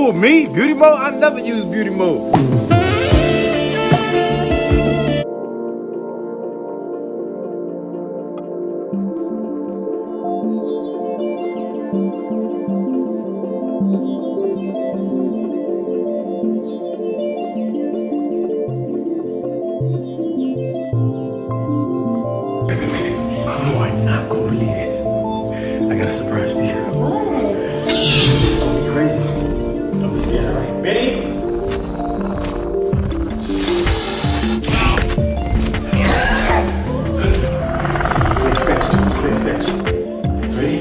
Who, me? Beauty mode? I never use beauty mode. You are not gonna believe this. I got a surprise for you. What? Crazy. I'm scared, right? Betty? Next bench. Next bench. Ready?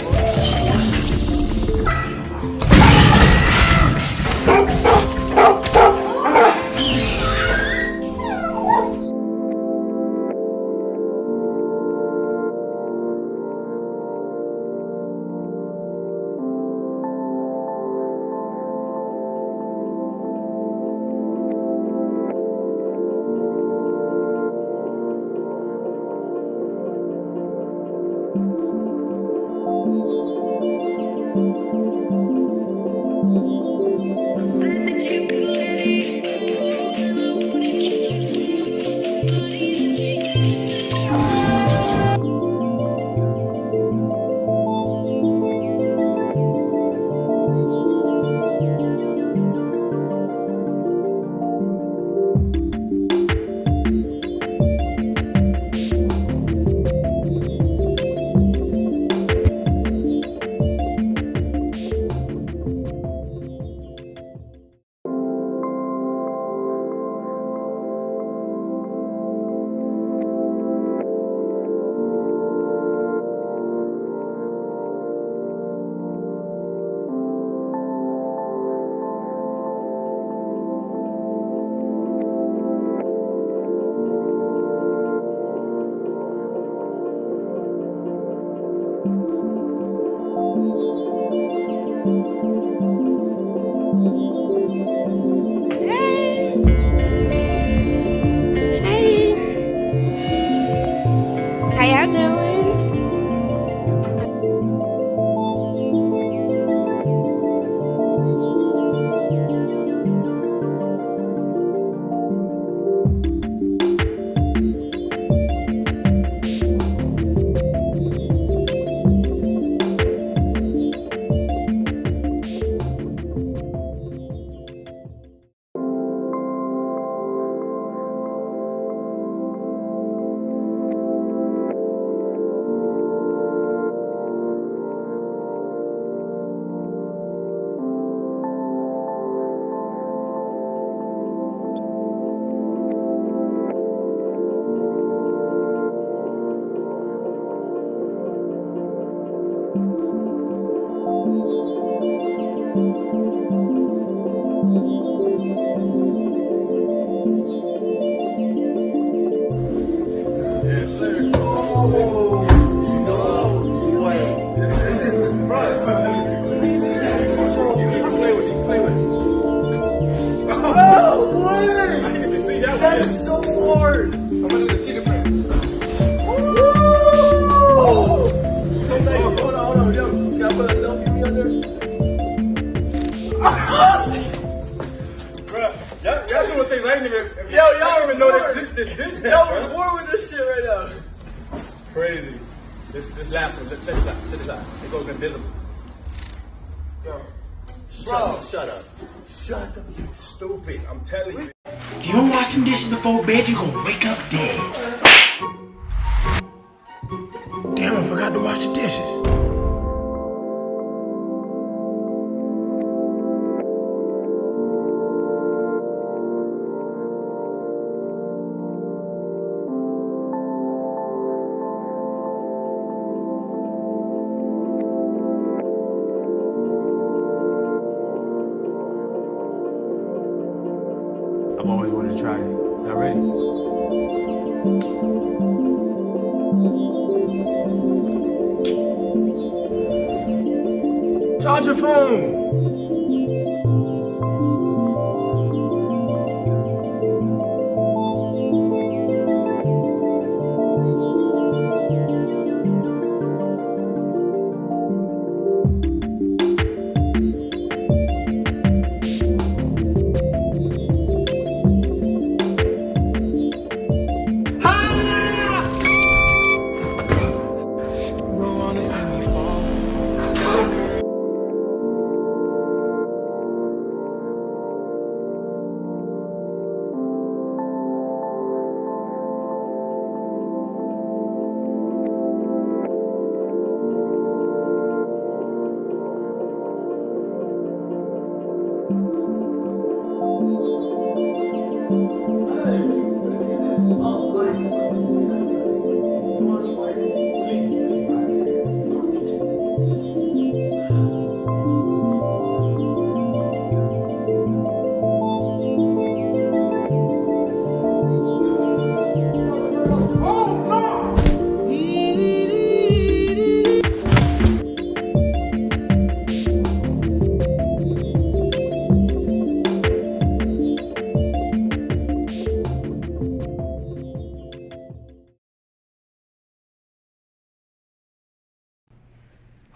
How y'all doing? Yes, sir. Oh, no way. Bro, play with it. Play with it. Oh, word. I didn't even see that. That is so hard. I'm gonna do the cheetah print. Oh! Hold on. Yo, can I put a selfie of me on there? Bruh, y'all doing things I ain't even. Y'all don't even know that this. Y'all we're bored with this shit right now. Crazy. This last one. Check this out. It goes invisible. Yo. Shut up. Shut up, you stupid. I'm telling you. If you don't wash them dishes before bed, you gonna wake up dead. Damn, I forgot to wash the dishes. I've always wanted to try it. Y'all ready? Charge your phone.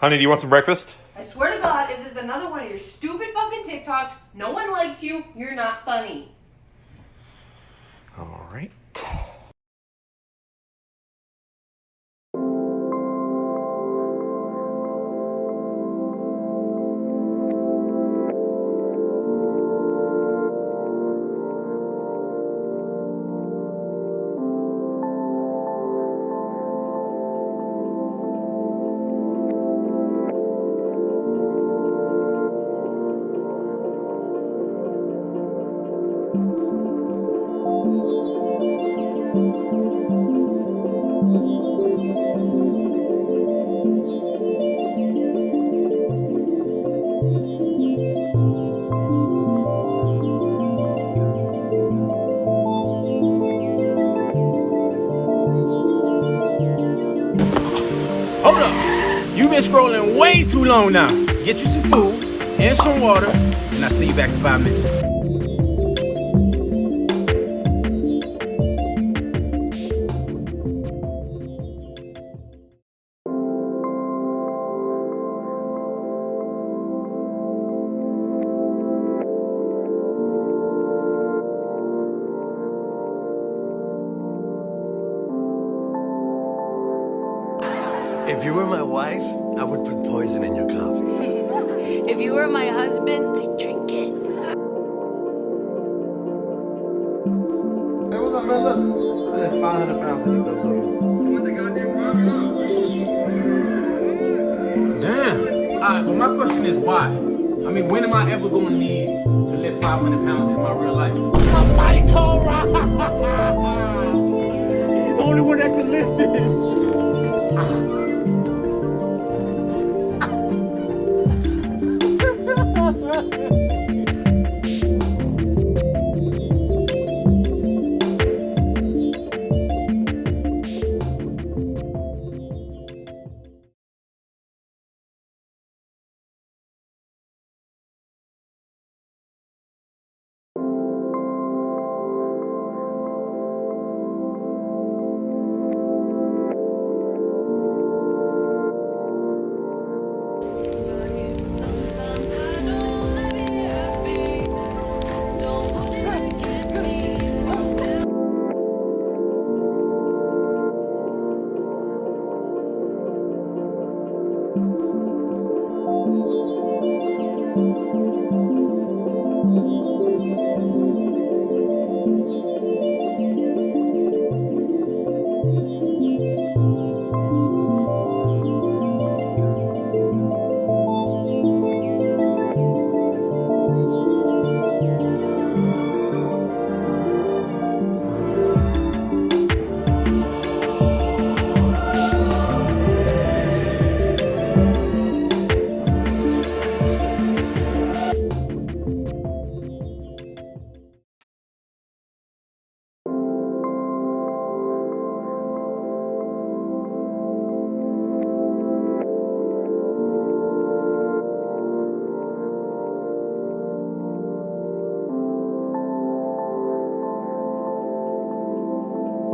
Honey, do you want some breakfast? I swear to God, if this is another one of your stupid fucking TikToks, no one likes you, you're not funny. All right. Hold up. You've been scrolling way too long now. Get you some food and some water, and I'll see you back in 5 minutes. If you were my wife, I would put poison in your coffee. If you were my husband, I'd drink it. Hey, what's up, man? Look. I did 500 pounds in the Damn. Alright, but my question is why? I mean, when am I ever going to need to lift 500 pounds in my real life? Somebody call Rob. He's the only one that can lift it.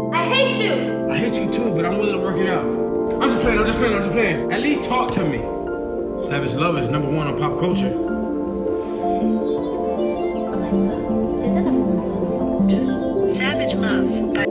I hate you! I hate you too, but I'm willing to work it out. I'm just playing. At least talk to me. Savage Love is #1 on pop culture. Savage Love by